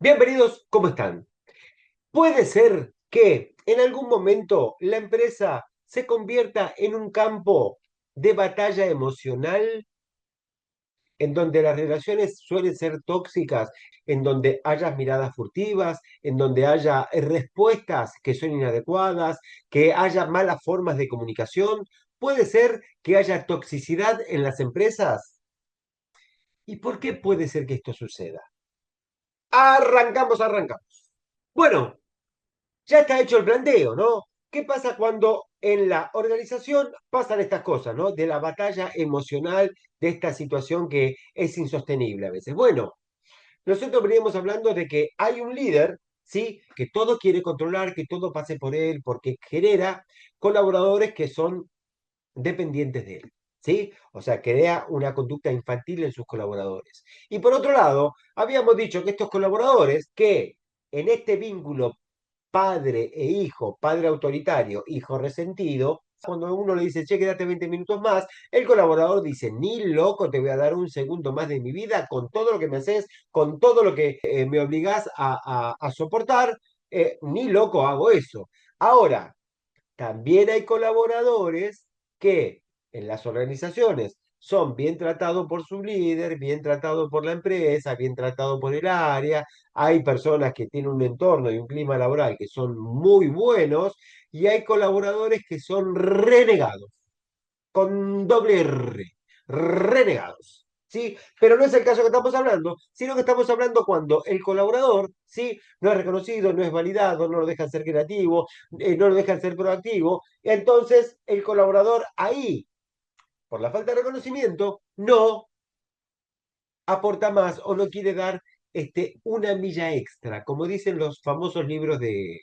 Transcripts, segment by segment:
Bienvenidos, ¿cómo están? Puede ser que en algún momento la empresa se convierta en un campo de batalla emocional en donde las relaciones suelen ser tóxicas, en donde haya miradas furtivas, en donde haya respuestas que son inadecuadas, que haya malas formas de comunicación. Puede ser que haya toxicidad en las empresas. ¿Y por qué puede ser que esto suceda? Arrancamos. Bueno, ya está hecho el planteo, ¿no? ¿Qué pasa cuando en la organización pasan estas cosas, ¿no? De la batalla emocional, de esta situación que es insostenible a veces. Bueno, nosotros veníamos hablando de que hay un líder, ¿sí? Que todo quiere controlar, que todo pase por él, porque genera colaboradores que son dependientes de él, ¿sí? O sea, crea una conducta infantil en sus colaboradores. Y por otro lado, habíamos dicho que estos colaboradores que en este vínculo padre e hijo, padre autoritario, hijo resentido, cuando uno le dice, che, quédate 20 minutos más, el colaborador dice, ni loco, te voy a dar un segundo más de mi vida con todo lo que me haces, con todo lo que me obligás a soportar, ni loco hago eso. Ahora, también hay colaboradores que en las organizaciones son bien tratados por su líder, bien tratados por la empresa, bien tratados por el área. Hay personas que tienen un entorno y un clima laboral que son muy buenos y hay colaboradores que son renegados con doble R, renegados, ¿sí? Pero no es el caso que estamos hablando, sino que estamos hablando cuando el colaborador, ¿sí? No es reconocido, no es validado, no lo dejan ser creativo, no lo dejan ser proactivo, entonces el colaborador ahí, por la falta de reconocimiento, no aporta más o no quiere dar una milla extra, como dicen los famosos libros de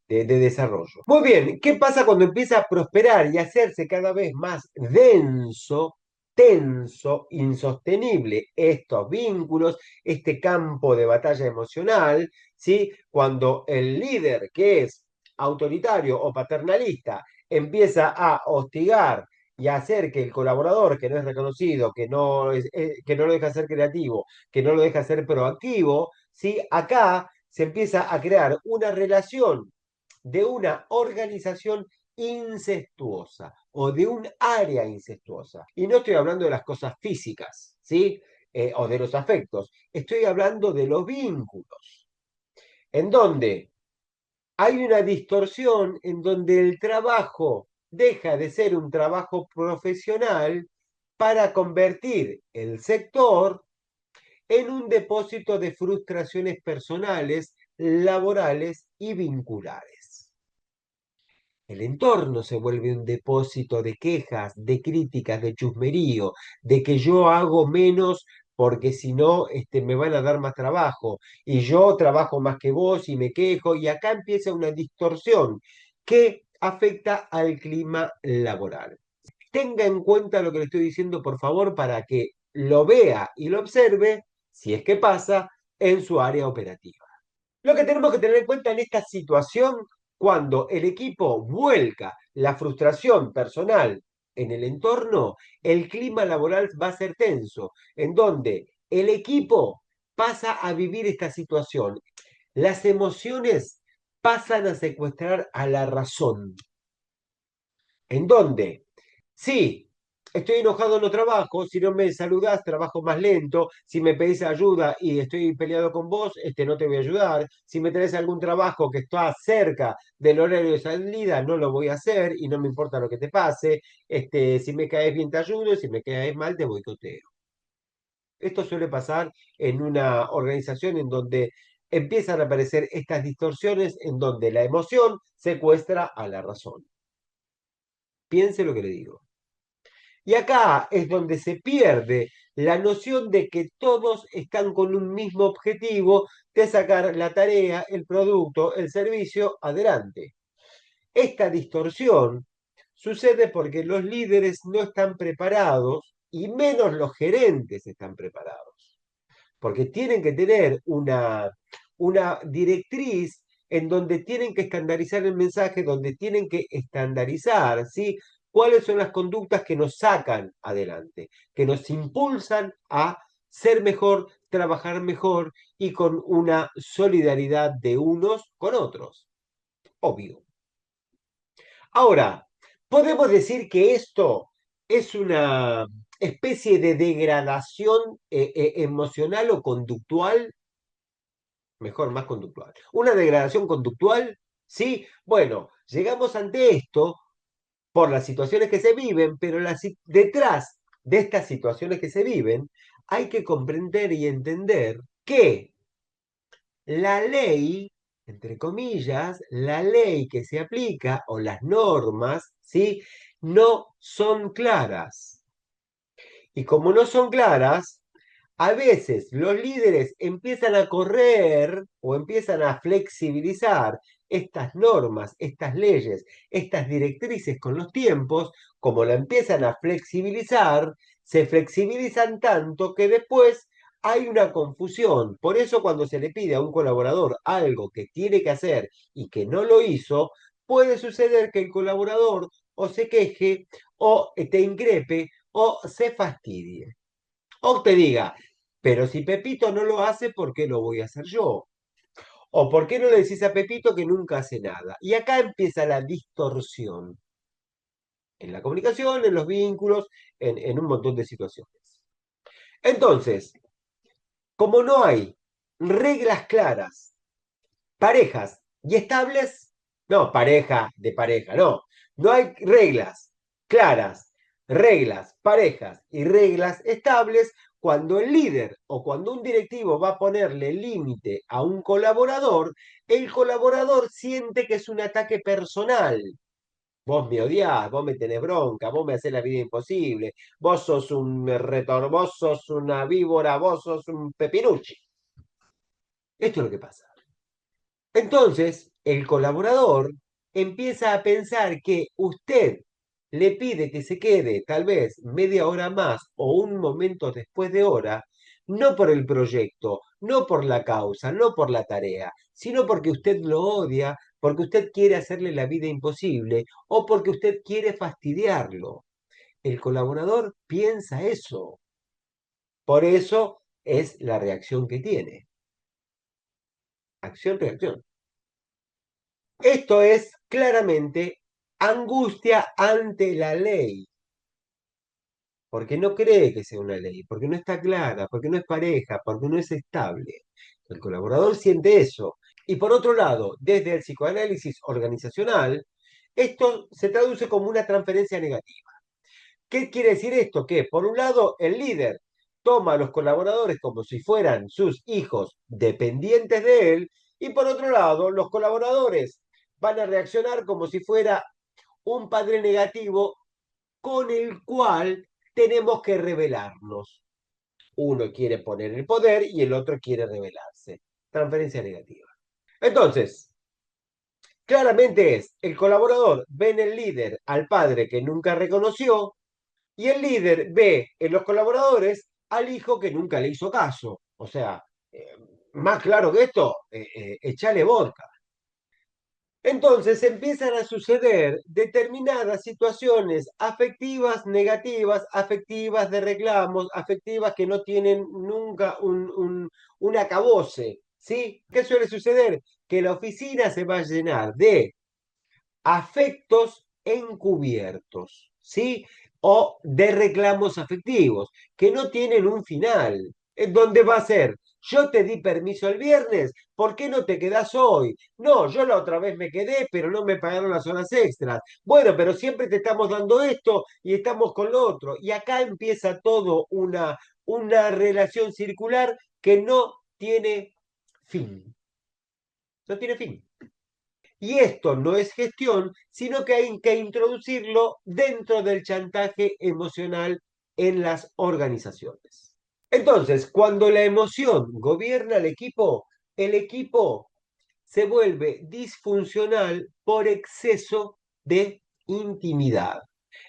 desarrollo. Muy bien, ¿qué pasa cuando empieza a prosperar y a hacerse cada vez más denso, tenso, insostenible estos vínculos, este campo de batalla emocional? ¿Sí? Cuando el líder que es autoritario o paternalista empieza a hostigar y hacer que el colaborador que no es reconocido, que no lo deja ser creativo, que no lo deja ser proactivo, ¿sí? Acá se empieza a crear una relación de una organización incestuosa o de un área incestuosa. Y no estoy hablando de las cosas físicas, ¿sí? O de los afectos. Estoy hablando de los vínculos, en donde hay una distorsión en donde el trabajo deja de ser un trabajo profesional para convertir el sector en un depósito de frustraciones personales, laborales y vinculares. El entorno se vuelve un depósito de quejas, de críticas, de chusmerío, de que yo hago menos porque si no me van a dar más trabajo y yo trabajo más que vos y me quejo y acá empieza una distorsión que afecta al clima laboral. Tenga en cuenta lo que le estoy diciendo, por favor, para que lo vea y lo observe, si es que pasa, en su área operativa. Lo que tenemos que tener en cuenta en esta situación, cuando el equipo vuelca la frustración personal en el entorno, el clima laboral va a ser tenso, en donde el equipo pasa a vivir esta situación. Las emociones pasan a secuestrar a la razón. ¿En dónde? Sí, estoy enojado, no trabajo, si no me saludás, trabajo más lento, si me pedís ayuda y estoy peleado con vos, no te voy a ayudar, si me traes algún trabajo que está cerca del horario de salida, no lo voy a hacer y no me importa lo que te pase, si me caes bien te ayudo, si me caes mal te boicoteo. Esto suele pasar en una organización en donde empiezan a aparecer estas distorsiones en donde la emoción secuestra a la razón. Piense lo que le digo. Y acá es donde se pierde la noción de que todos están con un mismo objetivo de sacar la tarea, el producto, el servicio adelante. Esta distorsión sucede porque los líderes no están preparados y menos los gerentes están preparados, porque tienen que tener una directriz en donde tienen que estandarizar el mensaje, donde tienen que estandarizar, ¿sí? ¿Cuáles son las conductas que nos sacan adelante, que nos impulsan a ser mejor, trabajar mejor y con una solidaridad de unos con otros. Obvio. Ahora, podemos decir que esto es una especie de degradación emocional o conductual, mejor, más conductual. Una degradación conductual, ¿sí? Bueno, llegamos ante esto por las situaciones que se viven, pero detrás de estas situaciones que se viven, hay que comprender y entender que la ley, entre comillas, la ley que se aplica o las normas, ¿sí? No son claras. Y como no son claras, a veces los líderes empiezan a correr o empiezan a flexibilizar estas normas, estas leyes, estas directrices con los tiempos, como la empiezan a flexibilizar, se flexibilizan tanto que después hay una confusión. Por eso cuando se le pide a un colaborador algo que tiene que hacer y que no lo hizo, puede suceder que el colaborador o se queje o te increpe o se fastidie. O te diga, pero si Pepito no lo hace, ¿por qué lo voy a hacer yo? ¿O por qué no le decís a Pepito que nunca hace nada? Y acá empieza la distorsión en la comunicación, en los vínculos, en un montón de situaciones. Entonces, como no hay reglas claras, parejas y estables, no, pareja, no, no hay reglas claras, reglas, parejas y reglas estables cuando el líder o cuando un directivo va a ponerle límite a un colaborador, el colaborador siente que es un ataque personal. Vos me odiás, vos me tenés bronca, vos me hacés la vida imposible, vos sos un retor, vos sos una víbora, vos sos un pepinucci. Esto es lo que pasa. Entonces, el colaborador empieza a pensar que usted le pide que se quede tal vez media hora más o un momento después de hora, no por el proyecto, no por la causa, no por la tarea, sino porque usted lo odia, porque usted quiere hacerle la vida imposible o porque usted quiere fastidiarlo. El colaborador piensa eso. Por eso es la reacción que tiene. Acción-reacción. Esto es claramente angustia ante la ley, porque no cree que sea una ley, porque no está clara, porque no es pareja, porque no es estable. El colaborador siente eso. Y por otro lado, desde el psicoanálisis organizacional, esto se traduce como una transferencia negativa. ¿Qué quiere decir esto? Que por un lado el líder toma a los colaboradores como si fueran sus hijos dependientes de él y por otro lado los colaboradores van a reaccionar como si fuera un padre negativo con el cual tenemos que rebelarnos. Uno quiere poner el poder y el otro quiere rebelarse. Transferencia negativa. Entonces, claramente es, el colaborador ve en el líder al padre que nunca reconoció y el líder ve en los colaboradores al hijo que nunca le hizo caso. O sea, más claro que esto, echale vodka. Entonces empiezan a suceder determinadas situaciones afectivas negativas, afectivas de reclamos, afectivas que no tienen nunca un acabose, ¿sí? ¿Qué suele suceder? Que la oficina se va a llenar de afectos encubiertos, ¿sí? O de reclamos afectivos, que no tienen un final. ¿En dónde va a ser? Yo te di permiso el viernes, ¿por qué no te quedás hoy? No, yo la otra vez me quedé, pero no me pagaron las horas extras. Bueno, pero siempre te estamos dando esto y estamos con lo otro. Y acá empieza todo una relación circular que no tiene fin. No tiene fin. Y esto no es gestión, sino que hay que introducirlo dentro del chantaje emocional en las organizaciones. Entonces, cuando la emoción gobierna el equipo se vuelve disfuncional por exceso de intimidad.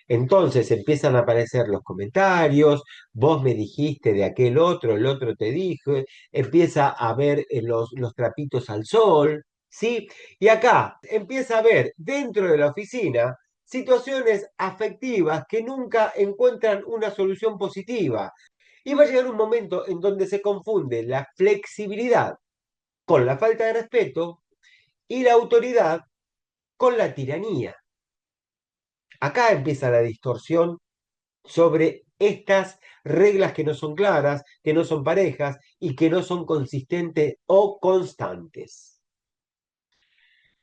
Entonces empiezan a aparecer los comentarios, vos me dijiste de aquel otro, el otro te dijo, empieza a ver los trapitos al sol, ¿sí? Y acá empieza a ver dentro de la oficina situaciones afectivas que nunca encuentran una solución positiva. Y va a llegar un momento en donde se confunde la flexibilidad con la falta de respeto y la autoridad con la tiranía. Acá empieza la distorsión sobre estas reglas que no son claras, que no son parejas y que no son consistentes o constantes.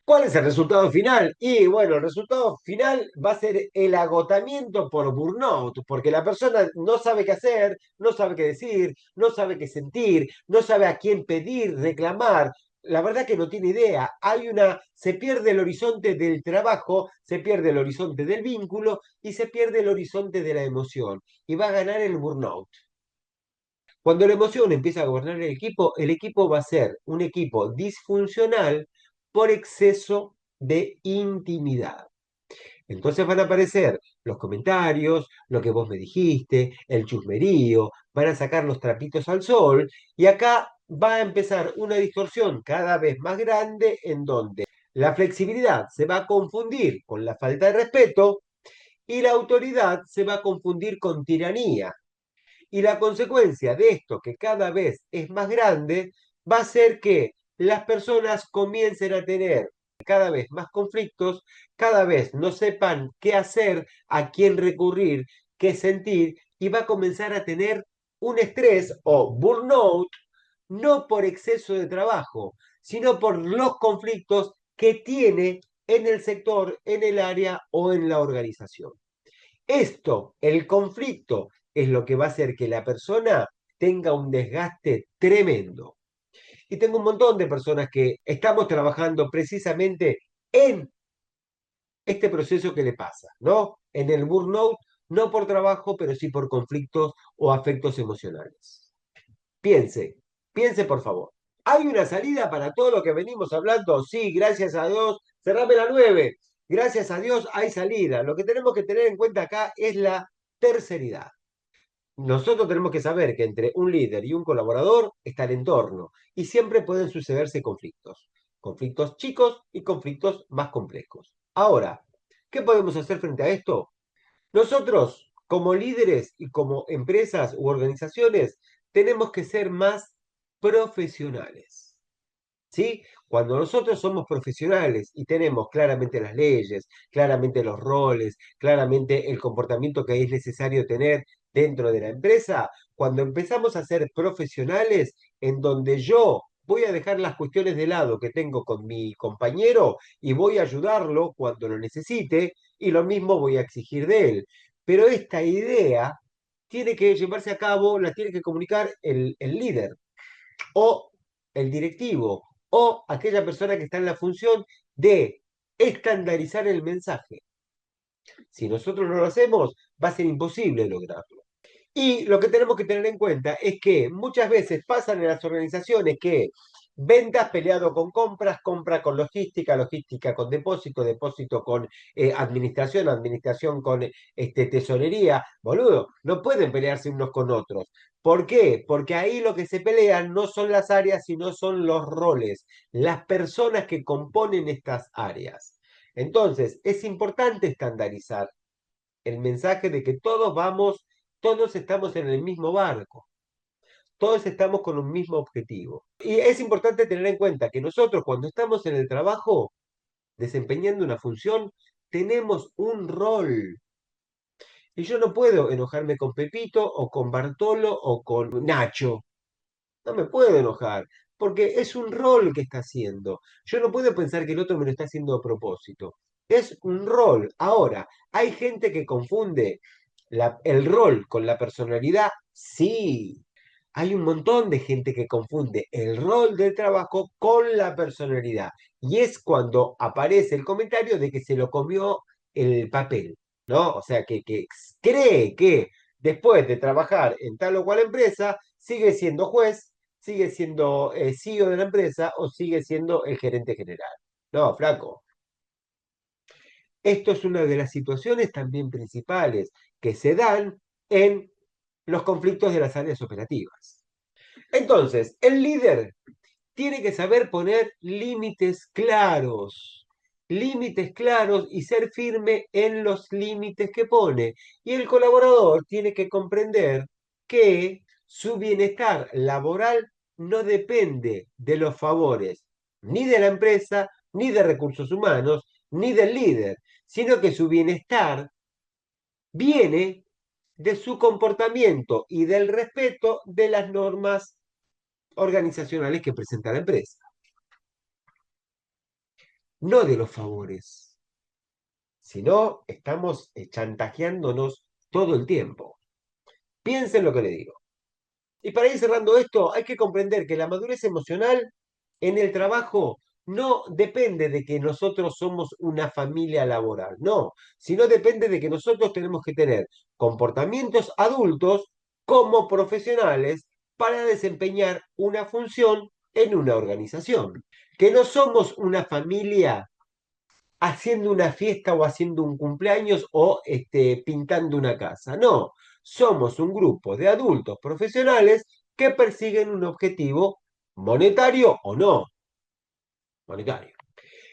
¿Cuál es el resultado final? Y bueno, el resultado final va a ser el agotamiento por burnout, porque la persona no sabe qué hacer, no sabe qué decir, no sabe qué sentir, no sabe a quién pedir, reclamar. La verdad que no tiene idea. Se pierde el horizonte del trabajo, se pierde el horizonte del vínculo y se pierde el horizonte de la emoción. Y va a ganar el burnout. Cuando la emoción empieza a gobernar el equipo va a ser un equipo disfuncional por exceso de intimidad. Entonces van a aparecer los comentarios, lo que vos me dijiste, el chusmerío, van a sacar los trapitos al sol y acá va a empezar una distorsión cada vez más grande en donde la flexibilidad se va a confundir con la falta de respeto y la autoridad se va a confundir con tiranía. Y la consecuencia de esto, que cada vez es más grande, va a ser que las personas comiencen a tener cada vez más conflictos, cada vez no sepan qué hacer, a quién recurrir, qué sentir, y va a comenzar a tener un estrés o burnout, no por exceso de trabajo, sino por los conflictos que tiene en el sector, en el área o en la organización. Esto, el conflicto, es lo que va a hacer que la persona tenga un desgaste tremendo. Y tengo un montón de personas que estamos trabajando precisamente en este proceso que le pasa, ¿no? En el burnout, no por trabajo, pero sí por conflictos o afectos emocionales. Piense, piense por favor. ¿Hay una salida para todo lo que venimos hablando? Sí, gracias a Dios. Cerrame la 9. Gracias a Dios hay salida. Lo que tenemos que tener en cuenta acá es la terceridad. Nosotros tenemos que saber que entre un líder y un colaborador está el entorno y siempre pueden sucederse conflictos. Conflictos chicos y conflictos más complejos. Ahora, ¿qué podemos hacer frente a esto? Nosotros, como líderes y como empresas u organizaciones, tenemos que ser más profesionales. ¿Sí? Cuando nosotros somos profesionales y tenemos claramente las leyes, claramente los roles, claramente el comportamiento que es necesario tener dentro de la empresa, cuando empezamos a ser profesionales en donde yo voy a dejar las cuestiones de lado que tengo con mi compañero y voy a ayudarlo cuando lo necesite y lo mismo voy a exigir de él. Pero esta idea tiene que llevarse a cabo, la tiene que comunicar el líder o el directivo o aquella persona que está en la función de estandarizar el mensaje. Si nosotros no lo hacemos, va a ser imposible lograrlo. Y lo que tenemos que tener en cuenta es que muchas veces pasan en las organizaciones que ventas peleado con compras, compra con logística, logística con depósito, depósito con administración, administración con tesorería. Boludo, no pueden pelearse unos con otros. ¿Por qué? Porque ahí lo que se pelean no son las áreas, sino son los roles, las personas que componen estas áreas. Entonces, es importante estandarizar el mensaje de que todos estamos en el mismo barco, todos estamos con un mismo objetivo. Y es importante tener en cuenta que nosotros cuando estamos en el trabajo, desempeñando una función, tenemos un rol. Y yo no puedo enojarme con Pepito o con Bartolo o con Nacho. No me puedo enojar, porque es un rol que está haciendo. Yo no puedo pensar que el otro me lo está haciendo a propósito. Es un rol. Ahora, ¿hay gente que confunde el rol con la personalidad? Sí. Hay un montón de gente que confunde el rol del trabajo con la personalidad. Y es cuando aparece el comentario de que se lo comió el papel, ¿no? O sea, que cree que después de trabajar en tal o cual empresa, sigue siendo juez, sigue siendo CEO de la empresa o sigue siendo el gerente general. No, flaco. Esto es una de las situaciones también principales que se dan en los conflictos de las áreas operativas. Entonces, el líder tiene que saber poner límites claros y ser firme en los límites que pone. Y el colaborador tiene que comprender que su bienestar laboral no depende de los favores ni de la empresa, ni de recursos humanos, ni del líder, sino que su bienestar viene de su comportamiento y del respeto de las normas organizacionales que presenta la empresa, no de los favores, sino estamos chantajeándonos todo el tiempo. Piensen lo que le digo. Y para ir cerrando esto, hay que comprender que la madurez emocional en el trabajo no depende de que nosotros somos una familia laboral, no, sino depende de que nosotros tenemos que tener comportamientos adultos como profesionales para desempeñar una función en una organización. Que no somos una familia haciendo una fiesta o haciendo un cumpleaños o pintando una casa. No, somos un grupo de adultos profesionales que persiguen un objetivo monetario o no monetario.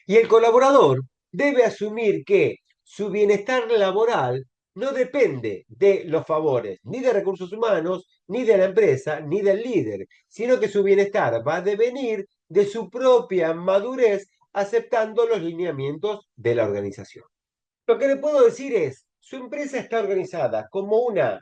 Y el colaborador debe asumir que su bienestar laboral no depende de los favores ni de recursos humanos, ni de la empresa, ni del líder, sino que su bienestar va a devenir de su propia madurez aceptando los lineamientos de la organización. Lo que le puedo decir es, su empresa está organizada como una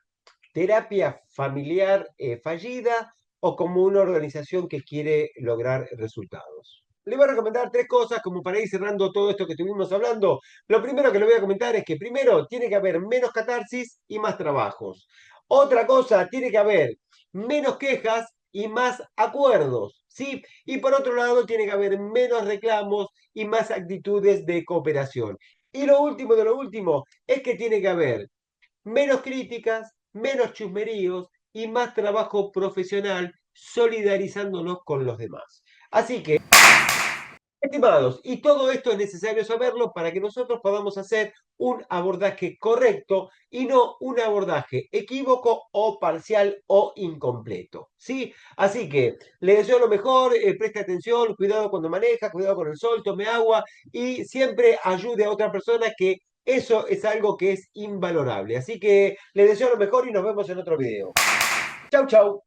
terapia familiar fallida o como una organización que quiere lograr resultados. Le voy a recomendar tres cosas como para ir cerrando todo esto que estuvimos hablando. Lo primero que le voy a comentar es que primero tiene que haber menos catarsis y más trabajos. Otra cosa, tiene que haber menos quejas y más acuerdos, ¿sí? Y por otro lado, tiene que haber menos reclamos y más actitudes de cooperación. Y lo último de lo último es que tiene que haber menos críticas, menos chusmeríos y más trabajo profesional solidarizándonos con los demás. Así que, estimados, y todo esto es necesario saberlo para que nosotros podamos hacer un abordaje correcto y no un abordaje equívoco o parcial o incompleto, ¿sí? Así que le deseo lo mejor, preste atención, cuidado cuando maneja, cuidado con el sol, tome agua y siempre ayude a otra persona que eso es algo que es invalorable. Así que le deseo lo mejor y nos vemos en otro video. Chau, chau.